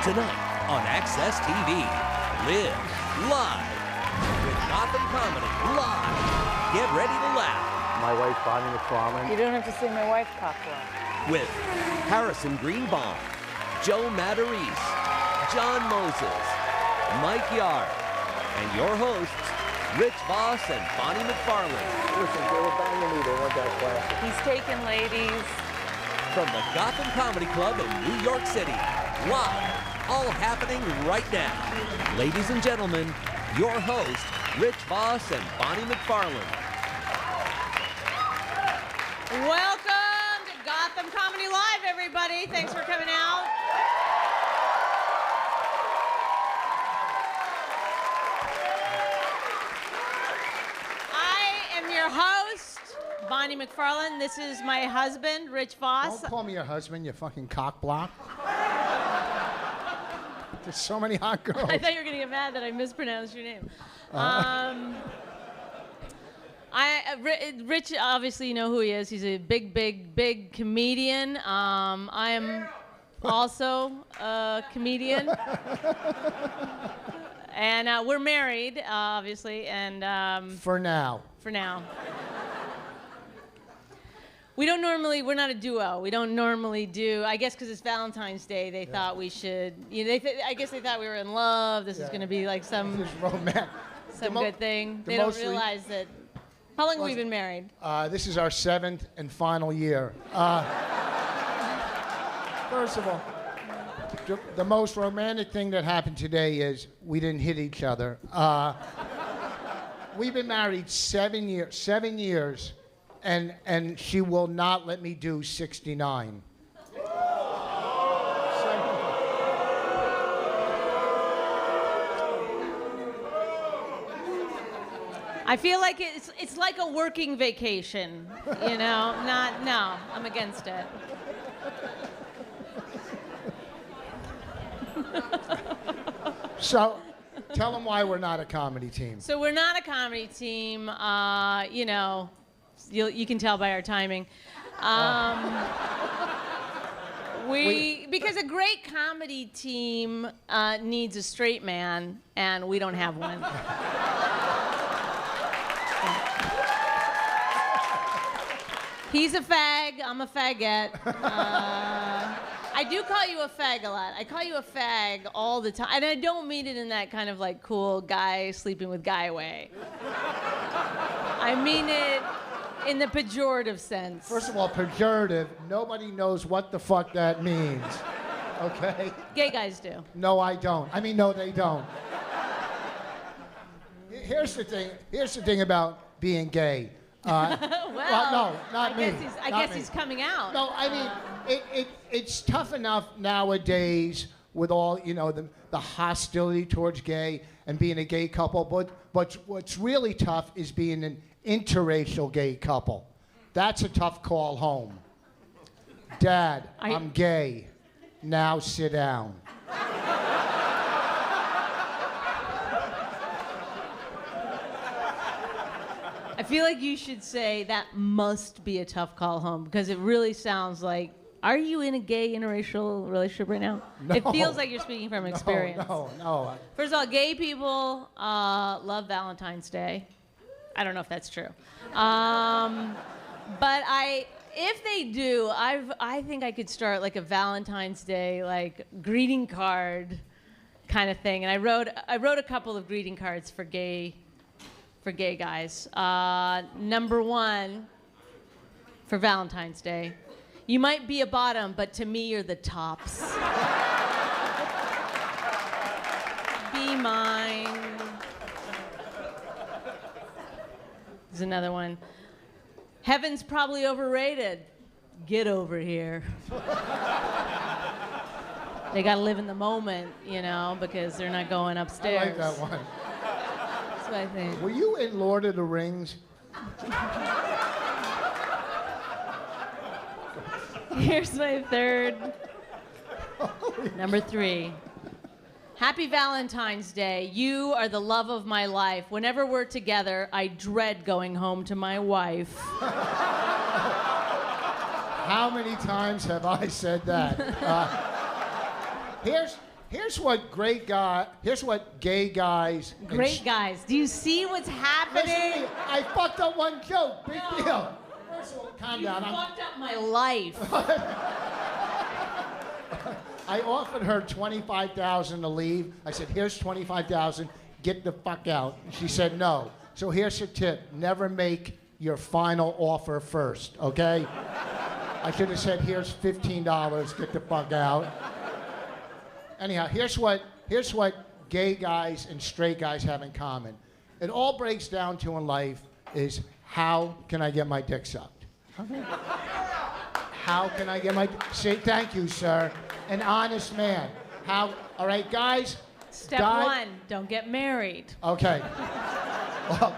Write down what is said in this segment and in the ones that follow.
Tonight on Access TV, Live Live with Gotham Comedy Live. Get ready to laugh. My wife, Bonnie McFarlane. You don't have to sing my wife cockblock. With Harrison Greenbaum, Joe Matarese, John Moses, Mike Yard, and your hosts, Rich Voss and Bonnie McFarlane. Listen, they were banging me. They want that classic. He's taking ladies. From the Gotham Comedy Club in New York City, live, all happening right now. Ladies and gentlemen, your host, Rich Voss and Bonnie McFarlane. Welcome to Gotham Comedy Live, everybody. Thanks for coming out. I am your host, Bonnie McFarlane. This is my husband, Rich Voss. Don't call me your husband, you fucking cockblock. There's so many hot girls. I thought you were going to get mad that I mispronounced your name. Rich, obviously, you know who he is. He's a big comedian. I am also a comedian. And we're married, obviously, and... For now. For now. We're not a duo. We don't normally do, I guess because it's Valentine's Day, they thought we should, I guess they thought we were in love. This is going to be like some good thing. They don't realize that. How long have we been married? This is our 7th and final year. First of all, the most romantic thing that happened today is we didn't hit each other. We've been married 7 years. And she will not let me do 69. I feel like it's like a working vacation, no, I'm against it. So, tell them why we're not a comedy team. So we're not a comedy team, You can tell by our timing. Because a great comedy team needs a straight man, and we don't have one. He's a fag, I'm a faggot. I do call you a fag a lot. I call you a fag all the time. And I don't mean it in that kind of like cool guy sleeping with guy way. I mean it in the pejorative sense. First of all, pejorative, nobody knows what the fuck that means. Okay? Gay guys do. No, I don't. No, they don't. Here's the thing about being gay. No, not me. I guess he's coming out. No, it's tough enough nowadays with all, the hostility towards gay and being a gay couple, but what's really tough is being an interracial gay couple. That's a tough call home. Dad, I'm gay. Now sit down. I feel like you should say that must be a tough call home because it really sounds like, are you in a gay interracial relationship right now? No. It feels like you're speaking from experience. No. First of all, gay people love Valentine's Day. I don't know if that's true. But if they do, I think I could start like a Valentine's Day like greeting card kind of thing. And I wrote a couple of greeting cards for gay guys. Number 1 for Valentine's Day. You might be a bottom, but to me you're the tops. Be mine. There's another one. Heaven's probably overrated. Get over here. They gotta live in the moment, because they're not going upstairs. I like that one. That's what I think. Were you in Lord of the Rings? Here's my third. Number 3. Happy Valentine's Day. You are the love of my life. Whenever we're together, I dread going home to my wife. How many times have I said that? Here's what gay guys. Great guys. Do you see what's Listen to happening? me. I fucked up one joke. Big deal. First of all, calm You down. fucked up my life. I offered her $25,000 to leave. I said, here's $25,000. Get the fuck out. She said no. So here's your tip. Never make your final offer first, okay? I should have said, here's $15. Get the fuck out. Anyhow, here's what gay guys and straight guys have in common. It all breaks down to in life is, how can I get my dick sucked? How can I get my... Say, thank you, sir. An honest man. How... All right, guys. Step one, don't get married. Okay. Well,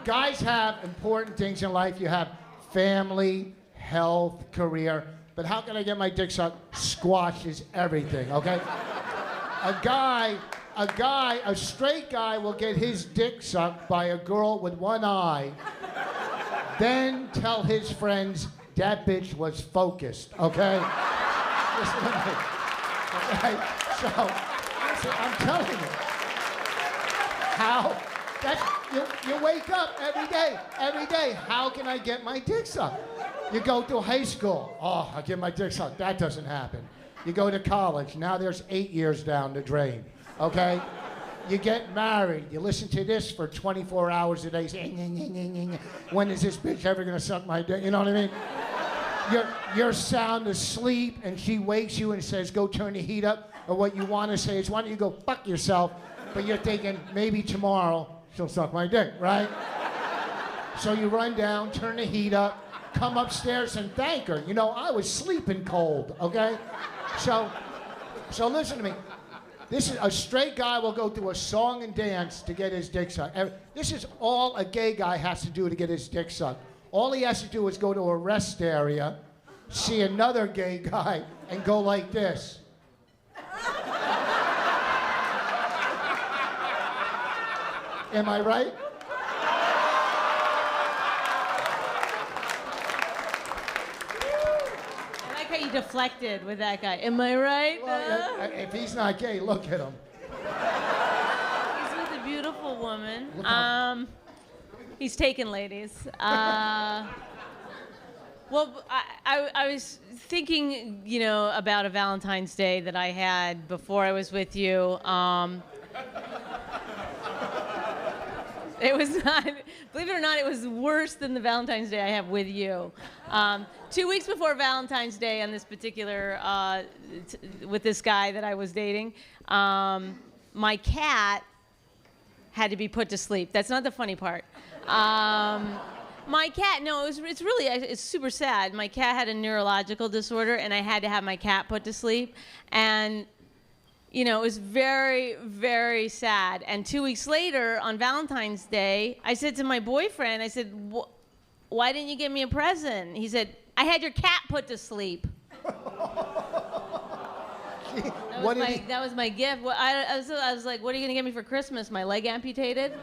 guys have important things in life. You have family, health, career. But how can I get my dick sucked? Squashes everything, okay? A straight guy will get his dick sucked by a girl with one eye, then tell his friends that bitch was focused, okay? Listen to me. Okay? So, listen, I'm telling you. You wake up every day. How can I get my dick sucked? You go to high school. Oh, I get my dick sucked. That doesn't happen. You go to college. Now there's 8 years down the drain. Okay? You get married. You listen to this for 24 hours a day. Say, when is this bitch ever gonna suck my dick? You know what I mean? You're sound asleep, and she wakes you and says, go turn the heat up. Or what you want to say is, why don't you go fuck yourself? But you're thinking, maybe tomorrow she'll suck my dick, right? So you run down, turn the heat up, come upstairs and thank her. You know, I was sleeping cold, okay? So listen to me. This is a straight guy will go through a song and dance to get his dick sucked. This is all a gay guy has to do to get his dick sucked. All he has to do is go to a rest area, see another gay guy, and go like this. Am I right? I like how you deflected with that guy. Am I right? Well, if he's not gay, look at him. He's with a beautiful woman. He's taken, ladies. Well, I was thinking, you know, about a Valentine's Day that I had before I was with you. It was not, believe it or not, it was worse than the Valentine's Day I have with you. 2 weeks before Valentine's Day on this particular, with this guy that I was dating, my cat had to be put to sleep. That's not the funny part. My cat, no, it's super sad. My cat had a neurological disorder, and I had to have my cat put to sleep. And you know, it was very, very sad. And 2 weeks later, on Valentine's Day, I said to my boyfriend, I said, why didn't you get me a present? He said, I had your cat put to sleep. That was my gift. Well, I was like, what are you going to get me for Christmas? My leg amputated?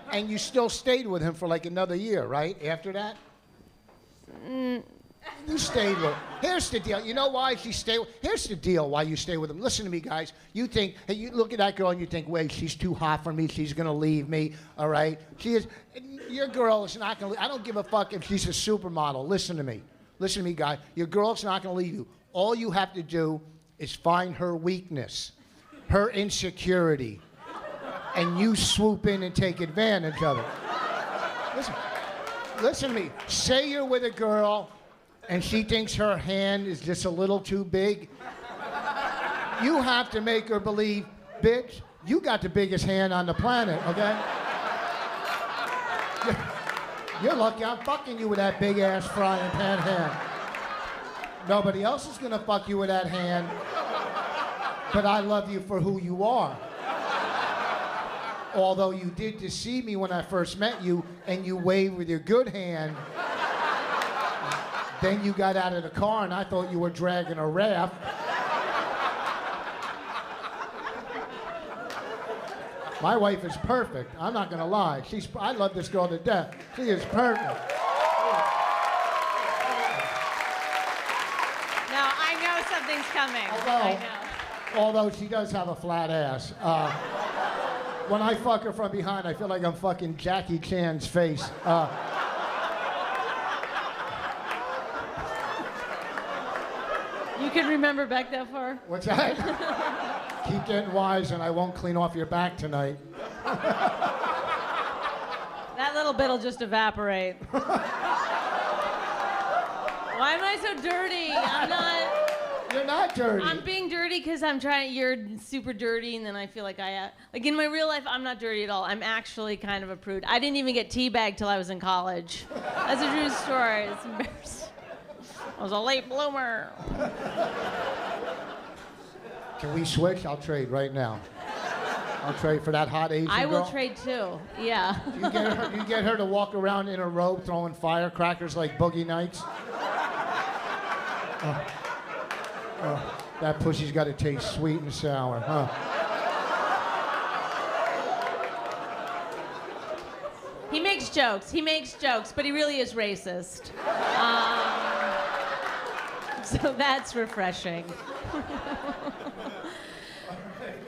And you still stayed with him for like another year, right? After that? You stayed with him. Here's the deal. You know why she stayed? Here's the deal why you stay with him. Listen to me, guys. You think, hey, you look at that girl and you think, wait, she's too hot for me. She's going to leave me, all right? She is. Your girl is not going to leave. I don't give a fuck if she's a supermodel. Listen to me. Listen to me, guy. Your girl's not going to leave you. All you have to do is find her weakness, her insecurity, and you swoop in and take advantage of it. Listen to me. Say you're with a girl and she thinks her hand is just a little too big. You have to make her believe, bitch, you got the biggest hand on the planet, okay? You're lucky I'm fucking you with that big ass frying pan hand. Nobody else is gonna fuck you with that hand, but I love you for who you are. Although you did deceive me when I first met you and you waved with your good hand. Then you got out of the car and I thought you were dragging a raft. My wife is perfect. I'm not gonna lie. I love this girl to death. She is perfect. Now, I know something's coming. Although- I know. Although she does have a flat ass. When I fuck her from behind, I feel like I'm fucking Jackie Chan's face. You can remember back that far? What's that? Keep getting wise and I won't clean off your back tonight. That little bit'll just evaporate. Why am I so dirty? I'm not. You're not dirty. I'm being dirty because I'm trying. You're super dirty, and then I feel like like in my real life, I'm not dirty at all. I'm actually kind of a prude. I didn't even get teabagged till I was in college. That's a true story. It's embarrassing. I was a late bloomer. Can we switch? I'll trade right now. I'll trade for that hot Asian girl. I will trade too. Yeah. You get her to walk around in a robe throwing firecrackers like Boogie Nights. That pussy's got to taste sweet and sour, huh? He makes jokes. He makes jokes, but he really is racist. So that's refreshing.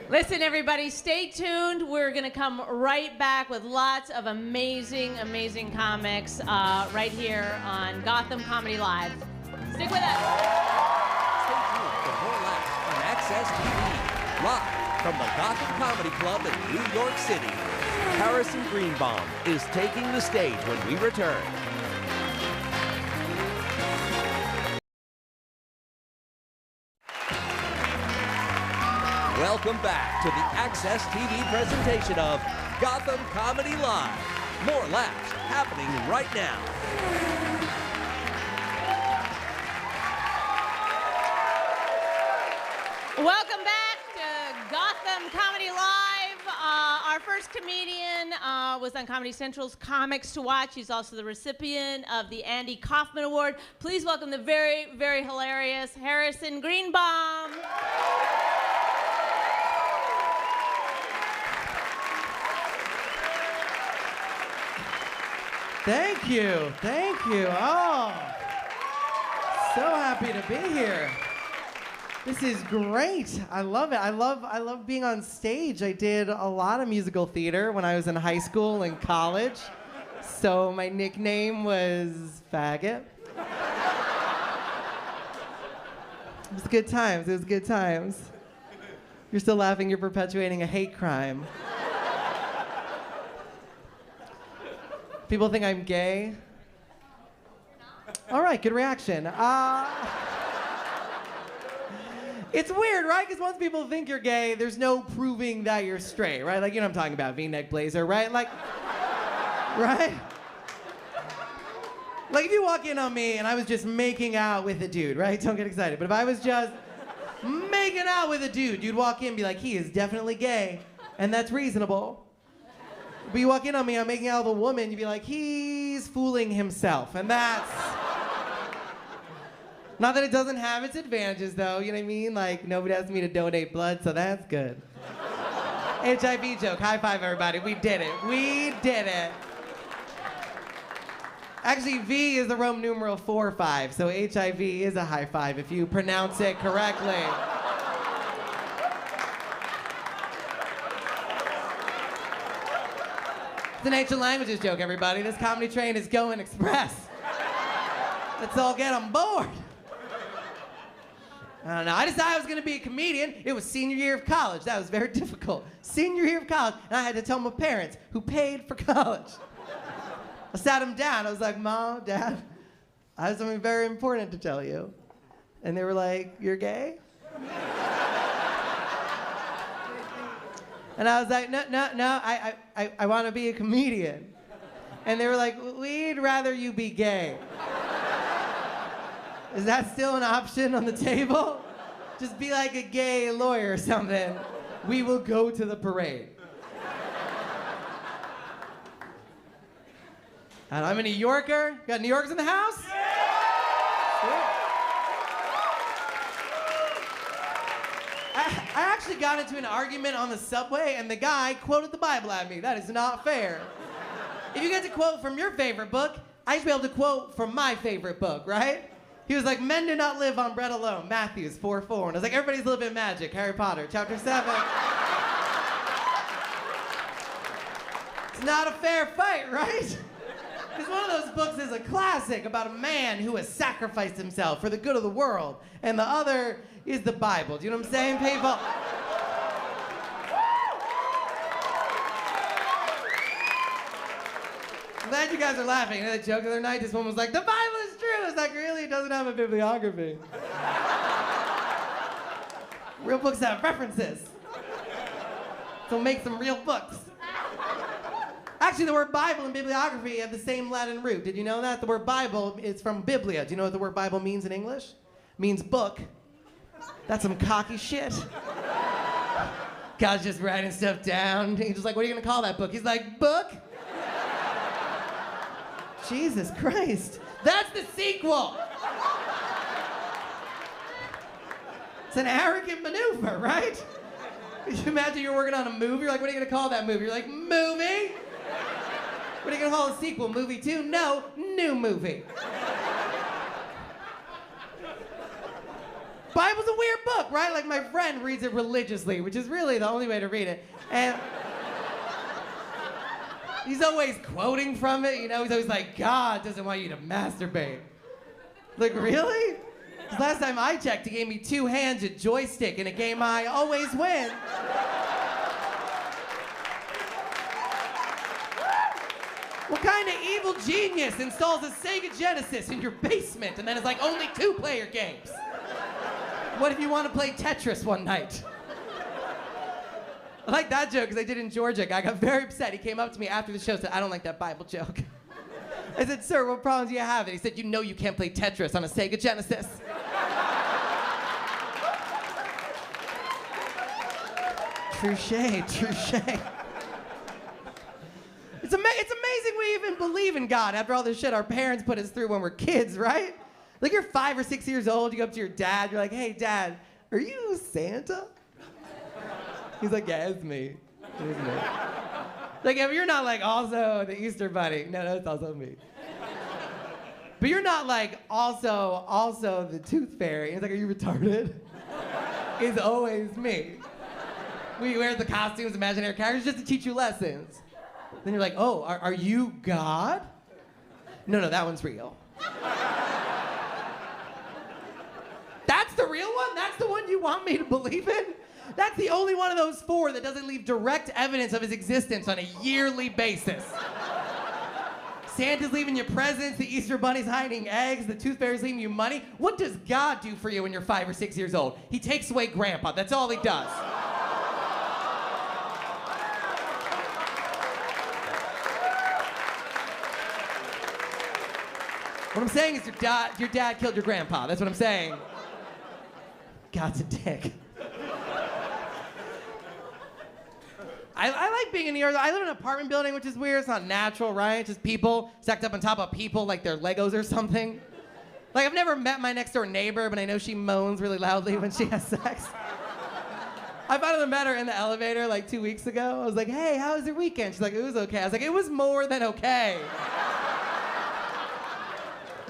Listen, everybody, stay tuned. We're going to come right back with lots of amazing, amazing comics right here on Gotham Comedy Live. Stick with us. Stay tuned for more laughs on Access TV. Live from the Gotham Comedy Club in New York City, Harrison Greenbaum is taking the stage when we return. Welcome back to the Access TV presentation of Gotham Comedy Live. More laughs happening right now. Welcome back to Gotham Comedy Live. Our first comedian was on Comedy Central's Comics to Watch. He's also the recipient of the Andy Kaufman Award. Please welcome the very, very hilarious Harrison Greenbaum. Thank you. Thank you. Oh, so happy to be here. This is great. I love it. I love being on stage. I did a lot of musical theater when I was in high school and college. So my nickname was Faggot. It was good times. It was good times. You're still laughing. You're perpetuating a hate crime. People think I'm gay. All right, good reaction. It's weird, right? Because once people think you're gay, there's no proving that you're straight, right? Like, you know what I'm talking about, V-neck blazer, right? Like, right? Like, if you walk in on me and I was just making out with a dude, right? Don't get excited. But if I was just making out with a dude, you'd walk in and be like, he is definitely gay. And that's reasonable. But you walk in on me, I'm making out with a woman, you'd be like, he's fooling himself. And that's... Not that it doesn't have its advantages, though, you know what I mean? Like, nobody asked me to donate blood, so that's good. HIV joke. High five, everybody. We did it. We did it. Actually, V is the Roman numeral 4-5, so HIV is a high five if you pronounce it correctly. It's an ancient languages joke, everybody. This comedy train is going express. Let's all get on board. I don't know. I decided I was going to be a comedian. It was senior year of college. That was very difficult. Senior year of college, and I had to tell my parents, who paid for college. I sat them down. I was like, Mom, Dad, I have something very important to tell you. And they were like, you're gay? And I was like, no, I want to be a comedian. And they were like, we'd rather you be gay. Is that still an option on the table? Just be like a gay lawyer or something. We will go to the parade. And I'm a New Yorker. Got New Yorkers in the house? I actually got into an argument on the subway, and the guy quoted the Bible at me. That is not fair. If you get to quote from your favorite book, I should be able to quote from my favorite book, right? He was like, men do not live on bread alone. Matthews 4:4. And I was like, everybody's living in magic. Harry Potter, chapter 7. It's not a fair fight, right? Because one of those books is a classic about a man who has sacrificed himself for the good of the world. And the other is the Bible. Do you know what I'm saying, people? I'm glad you guys are laughing. You know that joke the other night? This one was like, the Bible is true. It's like, really? It doesn't have a bibliography. Real books have references. So make some real books. Actually, the word Bible and bibliography have the same Latin root. Did you know that? The word Bible is from biblia. Do you know what the word Bible means in English? It means book. That's some cocky shit. God's just writing stuff down. He's just like, what are you going to call that book? He's like, book? Jesus Christ. That's the sequel. It's an arrogant maneuver, right? Could you imagine you're working on a movie? You're like, what are you going to call that movie? You're like, movie? What are you going to call a sequel? Movie 2? No, new movie. Bible's a weird book, right? Like my friend reads it religiously, which is really the only way to read it. And he's always quoting from it, you know? He's always like, God doesn't want you to masturbate. Like, really? 'Cause last time I checked, he gave me 2 hands, a joystick, in a game I always win. What kind of evil genius installs a Sega Genesis in your basement and then it's like only 2-player games? What if you want to play Tetris one night? I like that joke because I did in Georgia. A guy got very upset. He came up to me after the show and said, I don't like that Bible joke. I said, sir, what problems do you have? And he said, you know you can't play Tetris on a Sega Genesis. Touche, touche. It's amazing we even believe in God after all this shit our parents put us through when we're kids, right? Like you're 5 or 6 years old, you go up to your dad, you're like, hey, Dad, are you Santa? He's like, yeah, it's me. It's me. Like, if you're not like also the Easter Bunny, no, it's also me. But you're not like also the Tooth Fairy. He's like, are you retarded? It's always me. We wear the costumes, imaginary characters, just to teach you lessons. Then you're like, oh, are you God? No, that one's real. That's the real one? That's the one you want me to believe in? That's the only one of those 4 that doesn't leave direct evidence of his existence on a yearly basis. Santa's leaving you presents, the Easter Bunny's hiding eggs, the Tooth Fairy's leaving you money. What does God do for you when you're 5 or 6 years old? He takes away Grandpa. That's all he does. What I'm saying is your dad killed your grandpa. That's what I'm saying. God's a dick. I like being in New York. I live in an apartment building, which is weird. It's not natural, right? Just people stacked up on top of people like they're Legos or something. Like, I've never met my next door neighbor, but I know she moans really loudly when she has sex. I finally met her in the elevator like 2 weeks ago. I was like, hey, how was your weekend? She's like, it was okay. I was like, it was more than okay.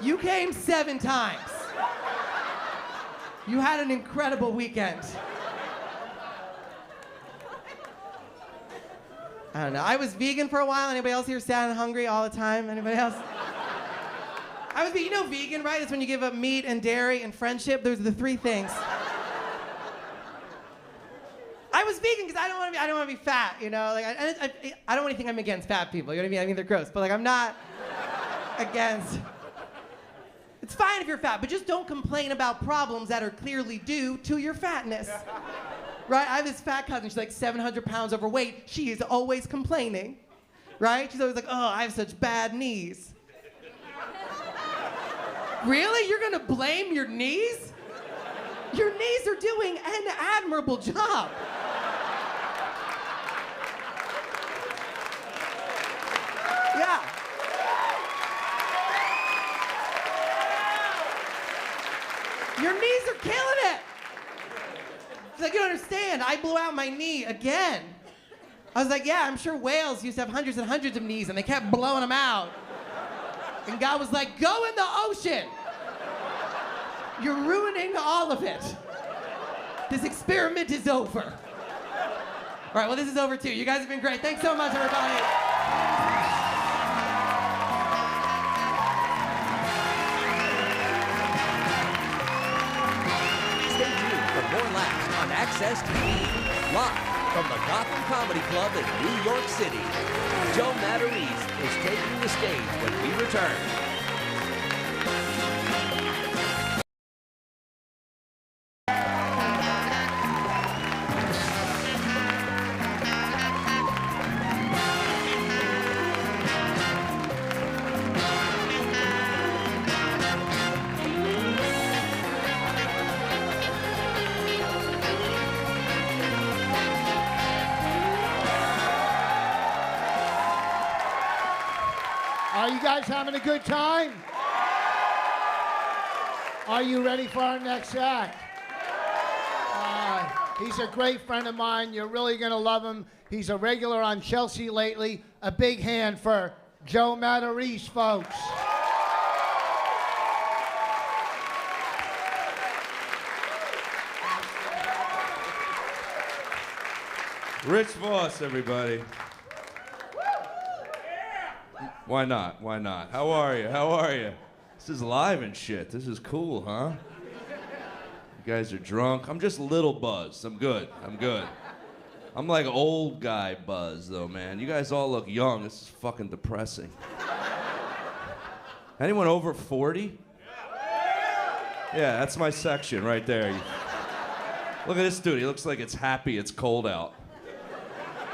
You came 7 times. You had an incredible weekend. I don't know. I was vegan for a while. Anybody else here sad and hungry all the time? Anybody else? You know vegan, right? It's when you give up meat and dairy and friendship. Those are the 3 things. I was vegan because I don't want to be fat, you know? Like I don't think I'm against fat people. You know what I mean? I mean they're gross, but like I'm not against. It's fine if you're fat, but just don't complain about problems that are clearly due to your fatness. Right? I have this fat cousin, she's like 700 pounds overweight. She is always complaining. Right? She's always like, oh, I have such bad knees. Really? You're gonna blame your knees? Your knees are doing an admirable job. Yeah. Your knees are killing it. She's like, you don't understand. I blew out my knee again. I was like, yeah, I'm sure whales used to have hundreds and hundreds of knees and they kept blowing them out. And God was like, go in the ocean. You're ruining all of it. This experiment is over. All right, well, this is over too. You guys have been great. Thanks so much, everybody. Stay tuned for more laughs on Access TV. Live from the Gotham Comedy Club in New York City, Joe Matarese is taking the stage when we return. Are you guys having a good time? Are you ready for our next act? He's a great friend of mine. You're really going to love him. He's a regular on Chelsea lately. A big hand for Joe Matarese, folks. Rich Voss, everybody. Why not? Why not? How are you? How are you? This is live and shit. This is cool, huh? You guys are drunk. I'm just a little buzzed. I'm good. I'm good. I'm like old guy buzz, though, man. You guys all look young. This is fucking depressing. Anyone over 40? Yeah, that's my section right there. Look at this dude. He looks like it's happy it's cold out.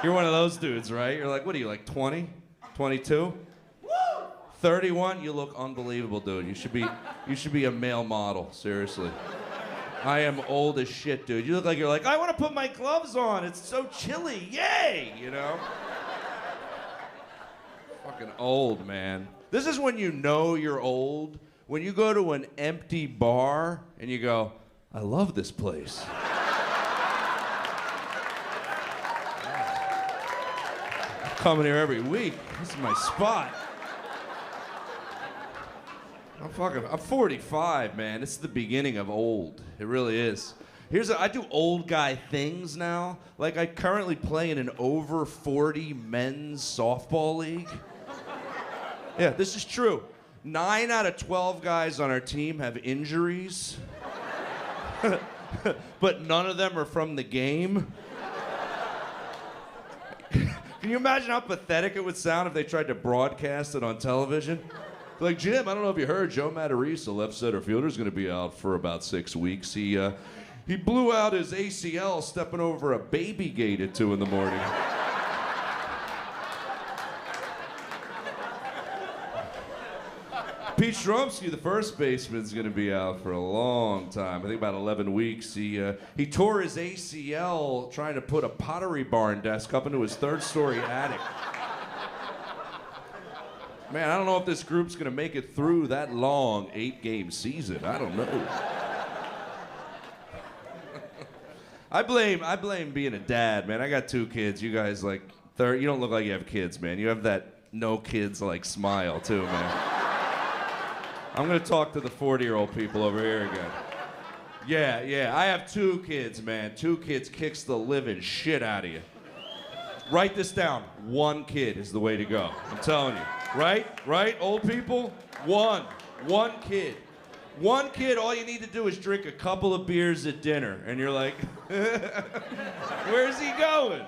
You're one of those dudes, right? You're like, what are you, like 20? 22? 31? You look unbelievable, dude. You should be a male model, seriously. I am old as shit, dude. You look like you're like, I want to put my gloves on. It's so chilly. Yay! You know? Fucking old, man. This is when you know you're old. When you go to an empty bar and you go, I love this place. I'm coming here every week. This is my spot. I'm 45, man. This is the beginning of old. It really is. I do old guy things now. Like I currently play in an over 40 men's softball league. Yeah, this is true. 9 out of 12 guys on our team have injuries. But none of them are from the game. Can you imagine how pathetic it would sound if they tried to broadcast it on television? Like, Jim, I don't know if you heard, Joe Matarese, the left center fielder, is going to be out for about 6 weeks. He blew out his ACL stepping over a baby gate at 2 in the morning. Pete Stromsky, the first baseman, is going to be out for a long time. I think about 11 weeks. He tore his ACL trying to put a Pottery Barn desk up into his 3rd-story attic. Man, I don't know if this group's going to make it through that long 8-game season. I don't know. I blame being a dad, man. I got 2 kids. You guys, like, you don't look like you have kids, man. You have that no kids, like, smile, too, man. I'm gonna talk to the 40-year-old people over here again. Yeah, I have 2 kids, man. 2 kids kicks the living shit out of you. Write this down. 1 kid is the way to go. I'm telling you. Right, old people? 1 kid. 1 kid, all you need to do is drink a couple of beers at dinner, and you're like, where's he going?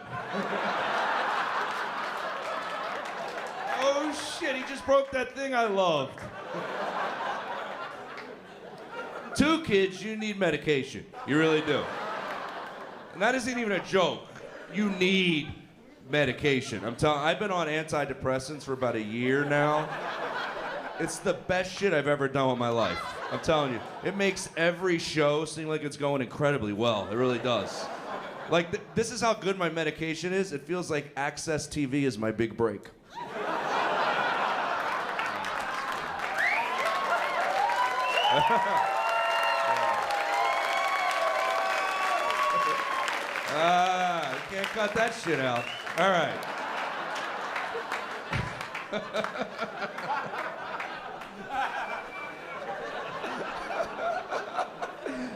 Oh shit, he just broke that thing I loved. 2 kids, you need medication. You really do. And that isn't even a joke. You need medication. I've been on antidepressants for about a year now. It's the best shit I've ever done with my life. I'm telling you. It makes every show seem like it's going incredibly well. It really does. Like, this is how good my medication is. It feels like Access TV is my big break. You can't cut that shit out. All right.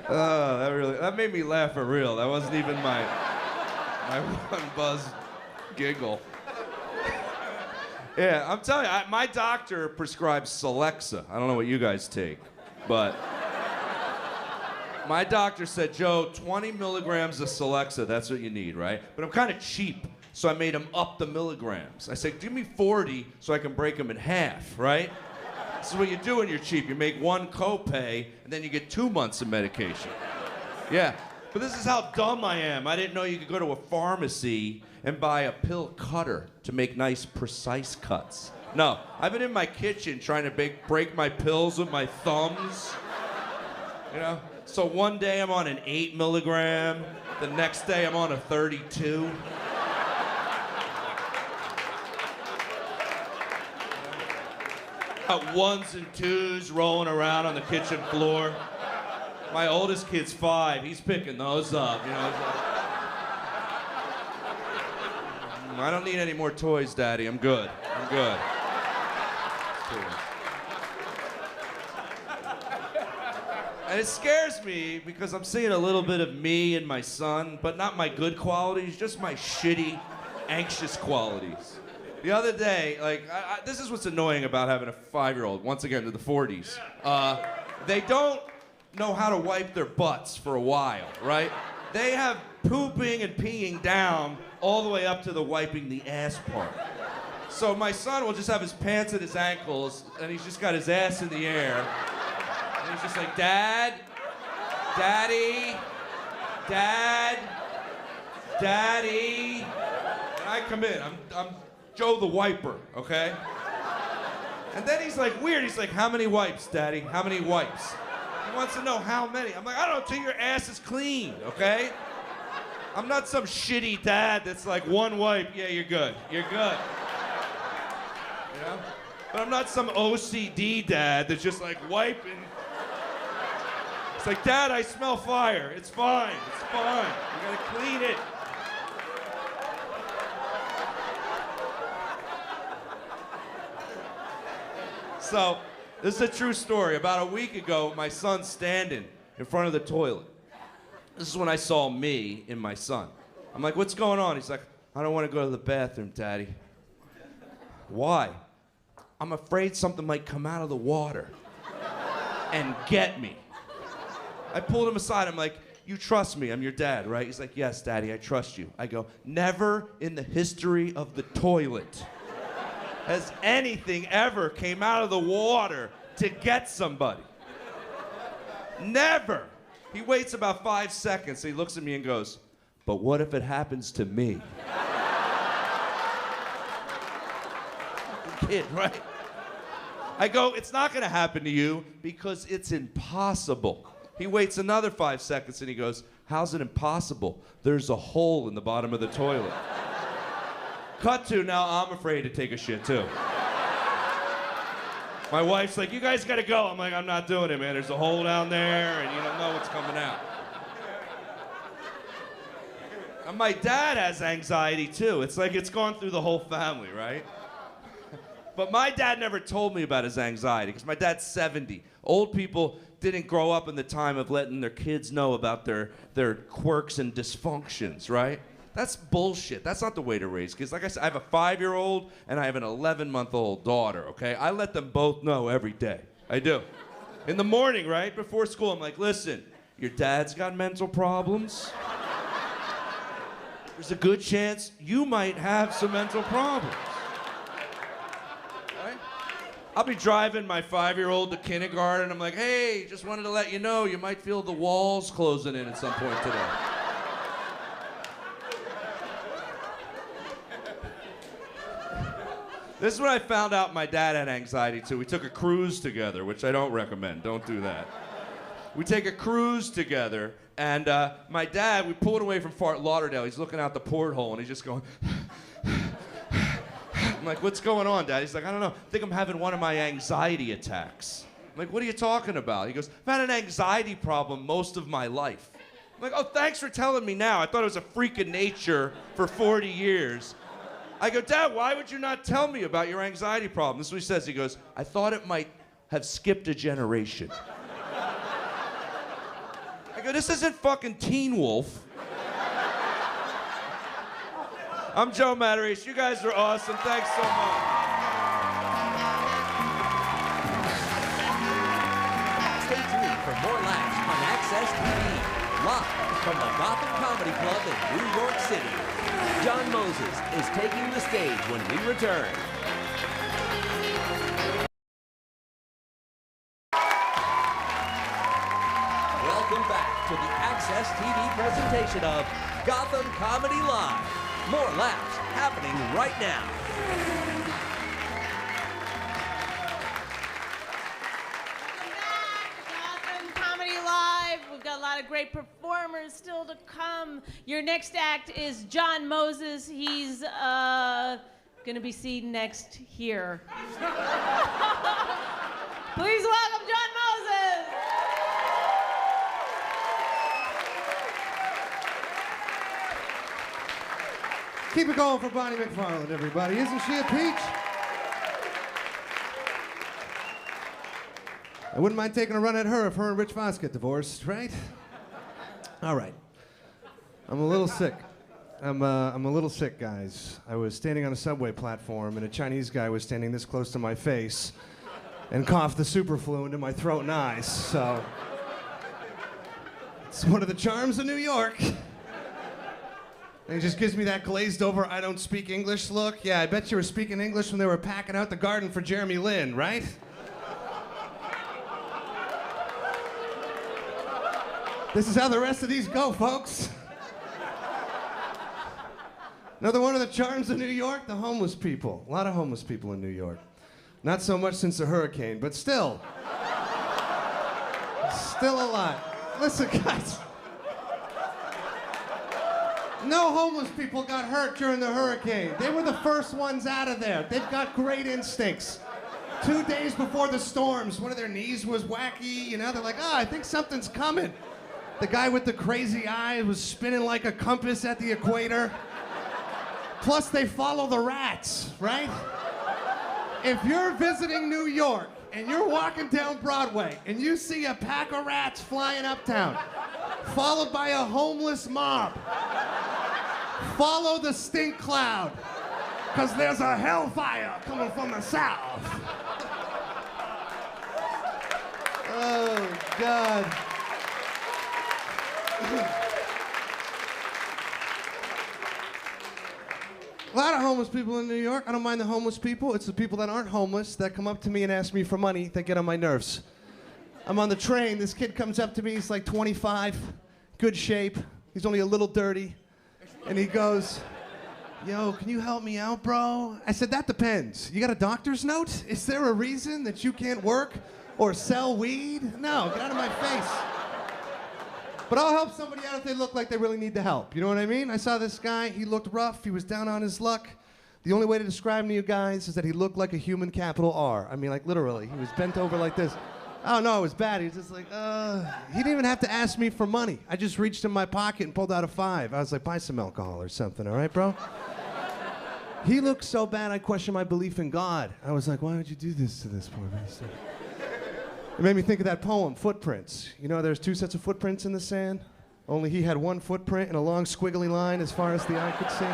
Oh, that made me laugh for real. That wasn't even my one buzz giggle. Yeah, I'm telling you, my doctor prescribes Celexa. I don't know what you guys take, but my doctor said, Joe, 20 milligrams of Celexa, that's what you need, right? But I'm kind of cheap, so I made him up the milligrams. I said, give me 40 so I can break them in half, right? This is what you do when you're cheap. You make one copay, and then you get 2 months of medication. Yeah, but this is how dumb I am. I didn't know you could go to a pharmacy and buy a pill cutter to make nice, precise cuts. No, I've been in my kitchen trying to break my pills with my thumbs, you know? So one day I'm on an 8 milligram, the next day I'm on a 32. Got ones and twos rolling around on the kitchen floor. My oldest kid's 5, he's picking those up, you know? I don't need any more toys, Daddy. I'm good. I'm good. And it scares me because I'm seeing a little bit of me in my son, but not my good qualities, just my shitty, anxious qualities. The other day, like, this is what's annoying about having a 5-year-old, once again, to the 40s. They don't know how to wipe their butts for a while, right? They have pooping and peeing down all the way up to the wiping the ass part. So my son will just have his pants at his ankles, and he's just got his ass in the air. And he's just like, Dad, Daddy, Dad, Daddy. And I come in, I'm Joe the Wiper, okay? And then he's like weird, he's like, how many wipes, Daddy? How many wipes? He wants to know how many. I'm like, I don't know, till your ass is clean, okay? I'm not some shitty dad that's like, one wipe, yeah, you're good. You're good. You know? But I'm not some OCD dad that's just like wiping. It's like, Dad, I smell fire. It's fine. It's fine. You gotta clean it. So, this is a true story. About a week ago, my son's standing in front of the toilet. This is when I saw me in my son. I'm like, what's going on? He's like, I don't want to go to the bathroom, Daddy. Why? I'm afraid something might come out of the water and get me. I pulled him aside. I'm like, you trust me. I'm your dad, right? He's like, yes, Daddy, I trust you. I go, never in the history of the toilet has anything ever came out of the water to get somebody. Never. He waits about 5 seconds. He looks at me and goes, but what if it happens to me? Kid, right? I go, it's not gonna happen to you because it's impossible. He waits another 5 seconds and he goes, how's it impossible? There's a hole in the bottom of the toilet. Cut to, now I'm afraid to take a shit too. My wife's like, you guys gotta go. I'm like, I'm not doing it, man. There's a hole down there and you don't know what's coming out. And my dad has anxiety too. It's like it's gone through the whole family, right? But my dad never told me about his anxiety because my dad's 70. Old people didn't grow up in the time of letting their kids know about their quirks and dysfunctions, right? That's bullshit. That's not the way to raise kids. Like I said, I have a 5-year-old and I have an 11-month-old daughter, okay? I let them both know every day. I do. In the morning, right, before school, I'm like, listen, your dad's got mental problems. There's a good chance you might have some mental problems. Right? I'll be driving my 5-year-old to kindergarten. I'm like, hey, just wanted to let you know you might feel the walls closing in at some point today. This is when I found out my dad had anxiety too. We took a cruise together, which I don't recommend. Don't do that. We take a cruise together, and my dad, we pulled away from Fort Lauderdale. He's looking out the porthole, and he's just going. I'm like, what's going on, Dad? He's like, I don't know. I think I'm having one of my anxiety attacks. I'm like, what are you talking about? He goes, I've had an anxiety problem most of my life. I'm like, oh, thanks for telling me now. I thought it was a freak of nature for 40 years. I go, Dad, why would you not tell me about your anxiety problem? This is what he says. He goes, I thought it might have skipped a generation. I go, this isn't fucking Teen Wolf. I'm Joe Matarese. You guys are awesome. Thanks so much. Stay tuned for more laughs on Access TV. Live from the Gotham Comedy Club in New York City. John Moses is taking the stage when we return. Welcome back to the Access TV presentation of Gotham Comedy Live. More laughs happening right now. Gotham Comedy Live. We've got a lot of great performers still to come. Your next act is John Moses. He's going to be seen next here. Please welcome John Moses. Keep it going for Bonnie McFarland, everybody. Isn't she a peach? I wouldn't mind taking a run at her if her and Rich Voss get divorced, right? All right. I'm a little sick. I'm a little sick, guys. I was standing on a subway platform, and a Chinese guy was standing this close to my face and coughed the superflu into my throat and eyes, so... It's one of the charms of New York. And he just gives me that glazed over, I don't speak English look. Yeah, I bet you were speaking English when they were packing out the garden for Jeremy Lin, right? This is how the rest of these go, folks. Another one of the charms of New York, the homeless people. A lot of homeless people in New York. Not so much since the hurricane, but still. Still a lot. Listen, guys. No homeless people got hurt during the hurricane. They were the first ones out of there. They've got great instincts. 2 days before the storms, one of their knees was wacky, you know? They're like, oh, I think something's coming. The guy with the crazy eye was spinning like a compass at the equator. Plus, they follow the rats, right? If you're visiting New York and you're walking down Broadway and you see a pack of rats flying uptown, followed by a homeless mob, follow the stink cloud, because there's a hellfire coming from the south. Oh, God. A lot of homeless people in New York. I don't mind the homeless people. It's the people that aren't homeless that come up to me and ask me for money that get on my nerves. I'm on the train. This kid comes up to me. He's like 25, good shape. He's only a little dirty. And he goes, yo, can you help me out, bro? I said, that depends. You got a doctor's note? Is there a reason that you can't work or sell weed? No, get out of my face. But I'll help somebody out if they look like they really need the help. You know what I mean? I saw this guy. He looked rough. He was down on his luck. The only way to describe him to you guys is that he looked like a human capital R. I mean, like, literally. He was bent over like this. Oh, no, it was bad. He was just like, He didn't even have to ask me for money. I just reached in my pocket and pulled out a $5. I was like, buy some alcohol or something, all right, bro? He looked so bad, I questioned my belief in God. I was like, why would you do this to this poor bastard? It made me think of that poem, Footprints. You know, there's 2 sets of footprints in the sand. Only he had 1 footprint and a long squiggly line as far as the eye could see.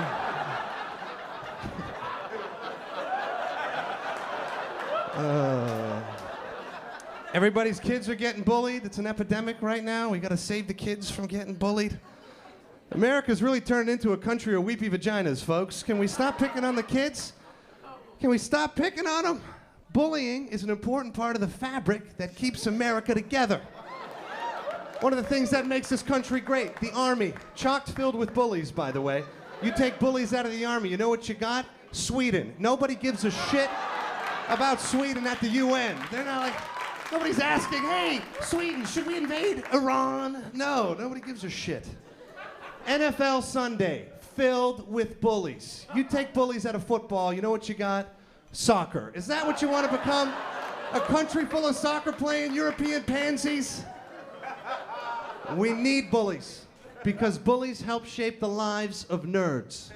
Everybody's kids are getting bullied. It's an epidemic right now. We gotta save the kids from getting bullied. America's really turned into a country of weepy vaginas, folks. Can we stop picking on the kids? Can we stop picking on them? Bullying is an important part of the fabric that keeps America together. One of the things that makes this country great, the Army, chocked filled with bullies, by the way. You take bullies out of the Army, you know what you got? Sweden. Nobody gives a shit about Sweden at the UN. They're not like, nobody's asking, hey, Sweden, should we invade Iran? No, nobody gives a shit. NFL Sunday, filled with bullies. You take bullies out of football, you know what you got? Soccer. Is that what you want to become? A country full of soccer-playing European pansies? We need bullies, because bullies help shape the lives of nerds.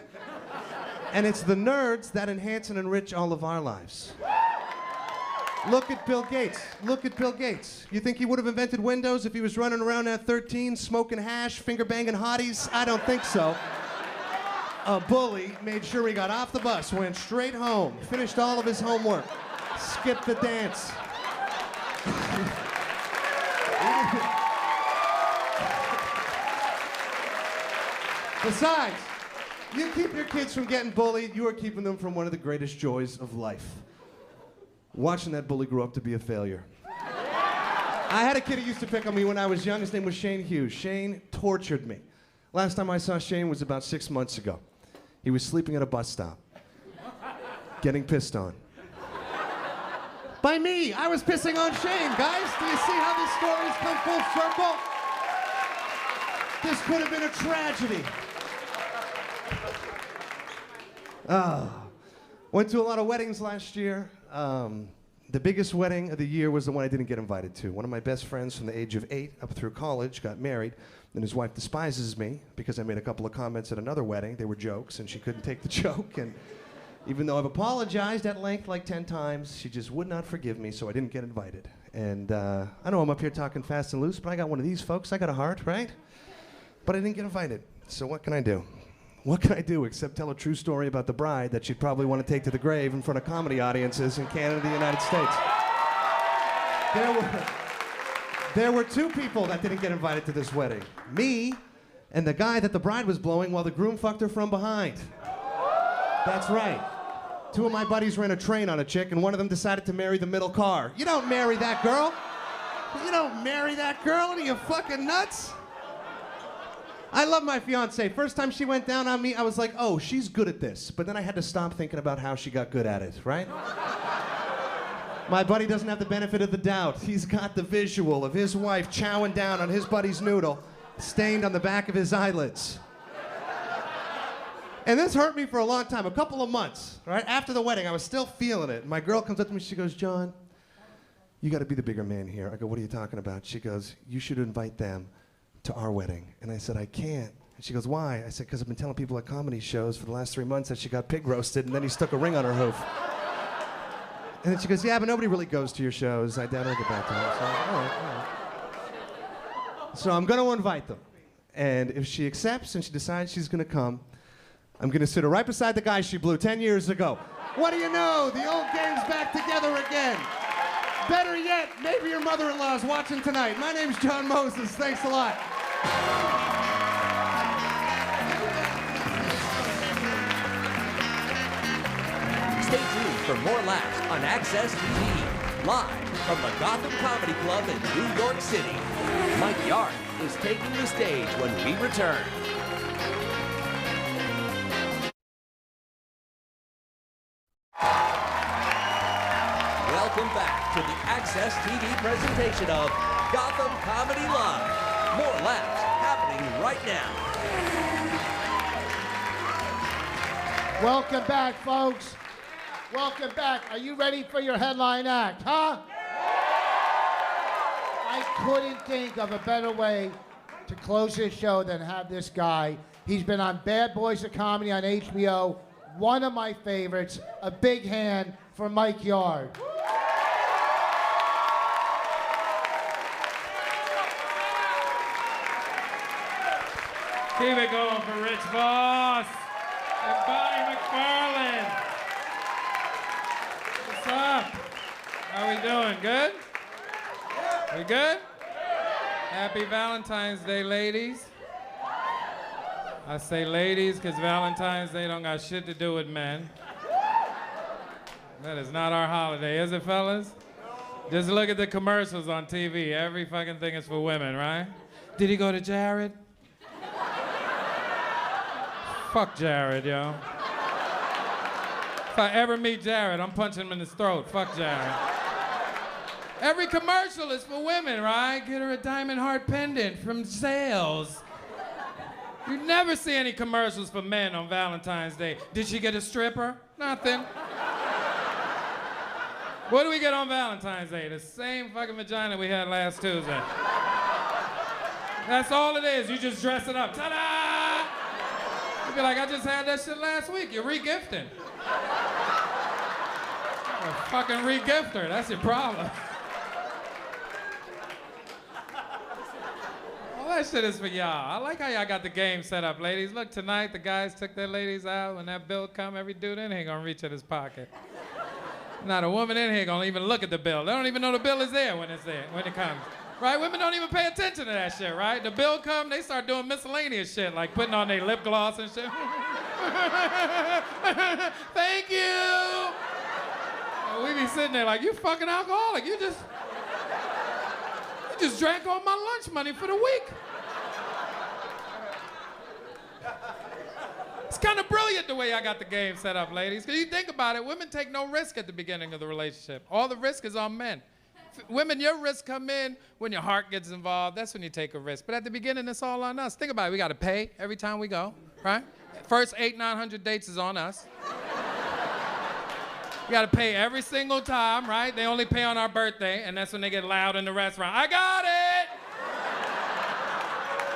And it's the nerds that enhance and enrich all of our lives. Look at Bill Gates. Look at Bill Gates. You think he would have invented Windows if he was running around at 13, smoking hash, finger banging hotties? I don't think so. A bully made sure he got off the bus, went straight home, finished all of his homework, skipped the dance. Besides, you keep your kids from getting bullied, you are keeping them from one of the greatest joys of life. Watching that bully grow up to be a failure. I had a kid who used to pick on me when I was young. His name was Shane Hughes. Shane tortured me. Last time I saw Shane was about 6 months ago. He was sleeping at a bus stop, getting pissed on. By me, I was pissing on Shane, guys. Do you see how this story's come full circle? This could have been a tragedy. Went to a lot of weddings last year. The biggest wedding of the year was the one I didn't get invited to. One of my best friends from the age of 8 up through college got married, and his wife despises me because I made a couple of comments at another wedding. They were jokes, and she couldn't take the joke. And even though I've apologized at length like 10 times, she just would not forgive me, so I didn't get invited. And I know I'm up here talking fast and loose, but I got one of these folks. I got a heart, right? But I didn't get invited. So what can I do? What can I do except tell a true story about the bride that she'd probably want to take to the grave in front of comedy audiences in Canada and the United States? There were 2 people that didn't get invited to this wedding. Me and the guy that the bride was blowing while the groom fucked her from behind. That's right. 2 of my buddies ran a train on a chick, and one of them decided to marry the middle car. You don't marry that girl. You don't marry that girl. Are you fucking nuts? I love my fiance. First time she went down on me, I was like, oh, she's good at this. But then I had to stop thinking about how she got good at it, right? My buddy doesn't have the benefit of the doubt. He's got the visual of his wife chowing down on his buddy's noodle, stained on the back of his eyelids. And this hurt me for a long time, a couple of months, right? After the wedding, I was still feeling it. My girl comes up to me, she goes, John, you gotta be the bigger man here. I go, what are you talking about? She goes, you should invite them to our wedding. And I said, I can't. And she goes, why? I said, because I've been telling people at comedy shows for the last 3 months that she got pig roasted and then he stuck a ring on her hoof. And then she goes, yeah, but nobody really goes to your shows. I doubt I'll get back to her. So, all right. So I'm gonna invite them. And if she accepts and she decides she's gonna come, I'm gonna sit her right beside the guy she blew 10 years ago. What do you know? The old game's back together again. Better yet, maybe your mother-in-law's watching tonight. My name's John Moses. Thanks a lot. Stay tuned for more laughs on Access TV, live from the Gotham Comedy Club in New York City. Mike Yard is taking the stage when we return. Welcome back to the Access TV presentation of Gotham Comedy Live. More laughs happening right now. Welcome back, folks. Welcome back. Are you ready for your headline act, huh? I couldn't think of a better way to close this show than have this guy. He's been on Bad Boys of Comedy on HBO, one of my favorites. A big hand for Mike Yard. Keep it going for Rich Voss and Bonnie McFarlane. What's up? How we doing? Good? We good? Happy Valentine's Day, ladies. I say ladies because Valentine's Day don't got shit to do with men. That is not our holiday, is it, fellas? Just look at the commercials on TV. Every fucking thing is for women, right? Did he go to Jared? Fuck Jared, yo. If I ever meet Jared, I'm punching him in his throat. Fuck Jared. Every commercial is for women, right? Get her a diamond heart pendant from Zales. You never see any commercials for men on Valentine's Day. Did she get a stripper? Nothing. What do we get on Valentine's Day? The same fucking vagina we had last Tuesday. That's all it is. You just dress it up. Ta-da! You'd be like, I just had that shit last week. You're re-gifting. Or fucking re-gift her. That's your problem. All that shit is for y'all. I like how y'all got the game set up, ladies. Look, tonight the guys took their ladies out. When that bill come, every dude in here gonna reach in his pocket. Not a woman in here gonna even look at the bill. They don't even know the bill is there when it's there, when it comes. Right? Women don't even pay attention to that shit, right? The bill come, they start doing miscellaneous shit, like putting on their lip gloss and shit. Thank you. And we be sitting there like, you fucking alcoholic. You just drank all my lunch money for the week. It's kind of brilliant the way I got the game set up, ladies. Because you think about it, women take no risk at the beginning of the relationship. All the risk is on men. Women, your risks come in when your heart gets involved. That's when you take a risk. But at the beginning, it's all on us. Think about it. We got to pay every time we go, right? First 800-900 dates is on us. You got to pay every single time, right? They only pay on our birthday, and that's when they get loud in the restaurant. I got it!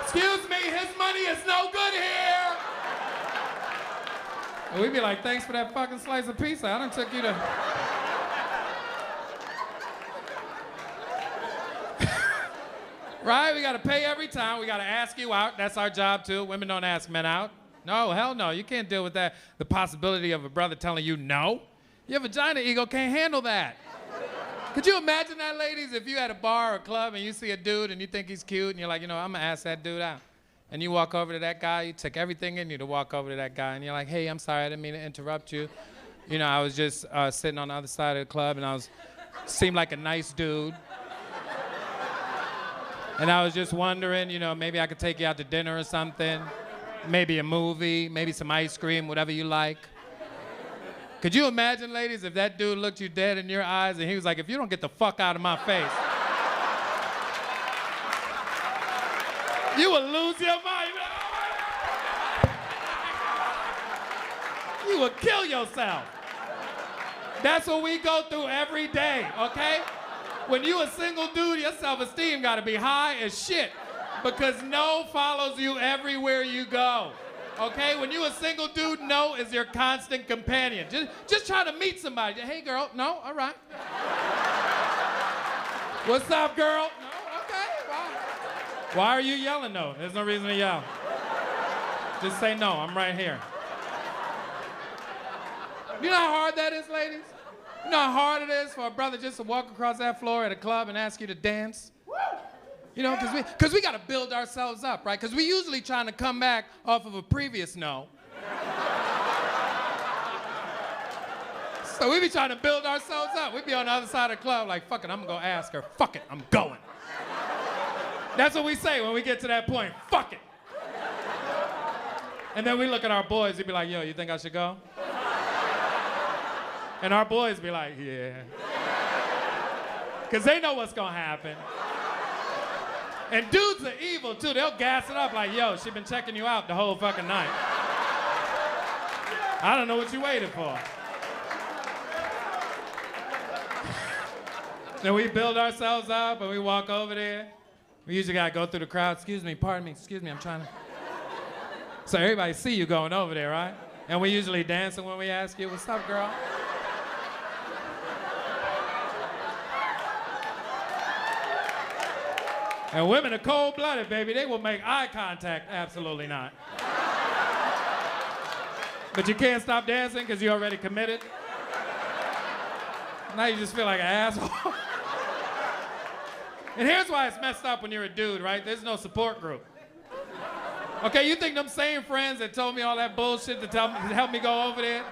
Excuse me, his money is no good here! And we'd be like, thanks for that fucking slice of pizza. I done took you to... Right? We got to pay every time. We got to ask you out. That's our job, too. Women don't ask men out. No, hell no. You can't deal with that. The possibility of a brother telling you no. Your vagina ego can't handle that. Could you imagine that, ladies, if you had a bar or a club and you see a dude and you think he's cute and you're like, you know, I'm going to ask that dude out. And you walk over to that guy, you took everything in you to walk over to that guy, and you're like, hey, I'm sorry, I didn't mean to interrupt you. You know, I was just sitting on the other side of the club and seemed like a nice dude. And I was just wondering, you know, maybe I could take you out to dinner or something. Maybe a movie, maybe some ice cream, whatever you like. Could you imagine, ladies, if that dude looked you dead in your eyes and he was like, if you don't get the fuck out of my face, you will lose your mind. You will kill yourself. That's what we go through every day, okay? When you a single dude, your self-esteem gotta be high as shit because no follows you everywhere you go. Okay, when you a single dude, no is your constant companion. Just try to meet somebody. Hey, girl, no, all right. What's up, girl? No, okay, why are you yelling, though? There's no reason to yell. Just say no, I'm right here. You know how hard that is, ladies? You know how hard it is for a brother just to walk across that floor at a club and ask you to dance? You know, because we got to build ourselves up, right? Because we usually trying to come back off of a previous no. So we be trying to build ourselves up. We be on the other side of the club like, fuck it, I'm going to go ask her. Fuck it, I'm going. That's what we say when we get to that point. Fuck it. And then we look at our boys, they be like, yo, you think I should go? And our boys be like, yeah. Because they know what's going to happen. And dudes are evil, too. They'll gas it up like, yo, she been checking you out the whole fucking night. I don't know what you waited for. Then we build ourselves up and we walk over there. We usually got to go through the crowd. Excuse me, pardon me, excuse me, I'm trying to. So everybody see you going over there, right? And we usually dancing when we ask you, what's up, girl? And women are cold-blooded, baby. They will make eye contact. Absolutely not. But you can't stop dancing because you're already committed. Now you just feel like an asshole. And here's why it's messed up when you're a dude, right? There's no support group. Okay, you think them same friends that told me all that bullshit to help me go over there,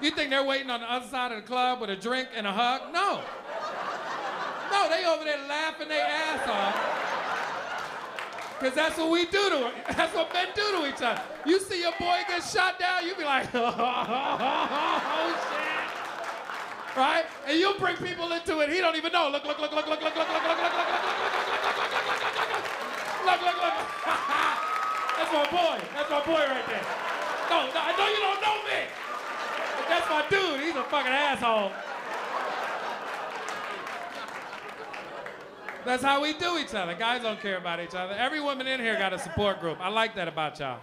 you think they're waiting on the other side of the club with a drink and a hug? No. No, they over there laughing their ass off. Because that's what we do to it. That's what men do to each other. You see your boy get shot down, you be like, oh, shit. Right? And you bring people into it, he don't even know. Look. That's my boy. That's my boy right there. No, I know you don't know me. But that's my dude. He's a fucking asshole. That's how we do each other. Guys don't care about each other. Every woman in here got a support group. I like that about y'all.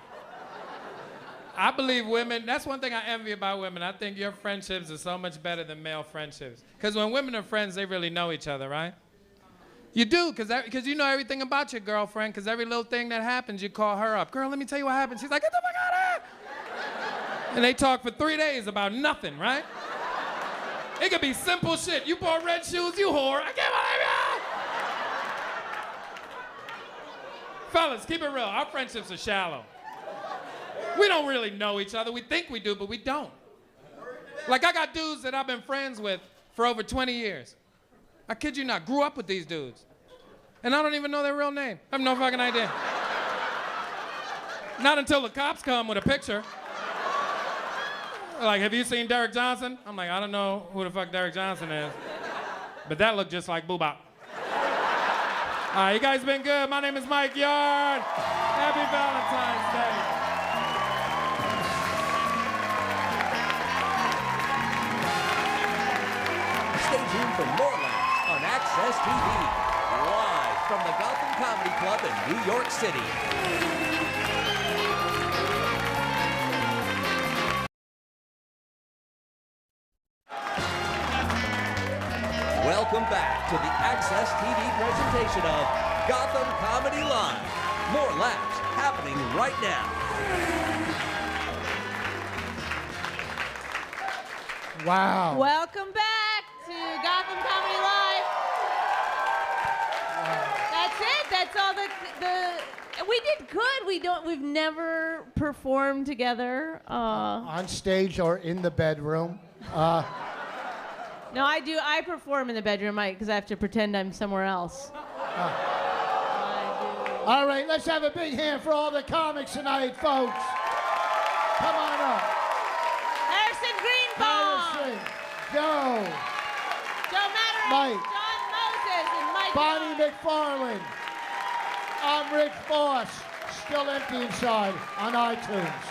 I believe women, that's one thing I envy about women. I think your friendships are so much better than male friendships. Because when women are friends, they really know each other, right? You do, because you know everything about your girlfriend, because every little thing that happens, you call her up. Girl, let me tell you what happened. She's like, get the fuck out of here! And they talk for 3 days about nothing, right? It could be simple shit. You bought red shoes, you whore. I can't believe you! Fellas, keep it real. Our friendships are shallow. We don't really know each other. We think we do, but we don't. Like, I got dudes that I've been friends with for over 20 years. I kid you not, grew up with these dudes. And I don't even know their real name. I have no fucking idea. Not until the cops come with a picture. Like, have you seen Derek Johnson? I'm like, I don't know who the fuck Derek Johnson is. But that looked just like Boobop. All right, you guys been good. My name is Mike Yard. Happy Valentine's Day. Stay tuned for more laughs on Access TV, live from the Gotham Comedy Club in New York City. Welcome back to the Access TV presentation of Gotham Comedy Live. More laughs happening right now. Wow. Welcome back to Gotham Comedy Live. That's it. That's all the we did good. We've never performed together. On stage or in the bedroom. No, I do. I perform in the bedroom, because I have to pretend I'm somewhere else. All right, let's have a big hand for all the comics tonight, folks. Come on up. Harrison Greenbaum, Harrison, Joe Mattering, Mike. John Moses, and Mike. Bonnie McFarlane. I'm Rich Voss, still empty inside on iTunes.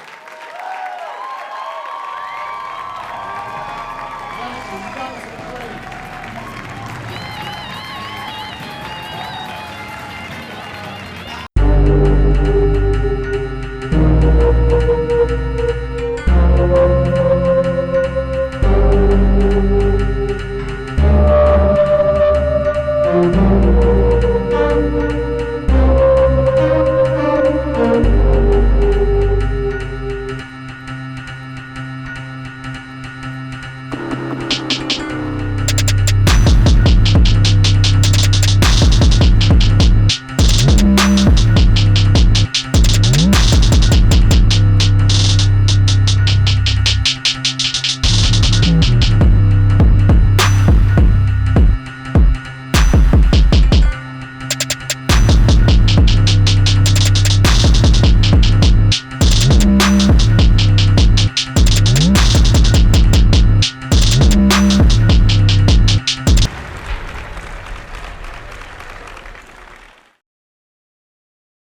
Thank you.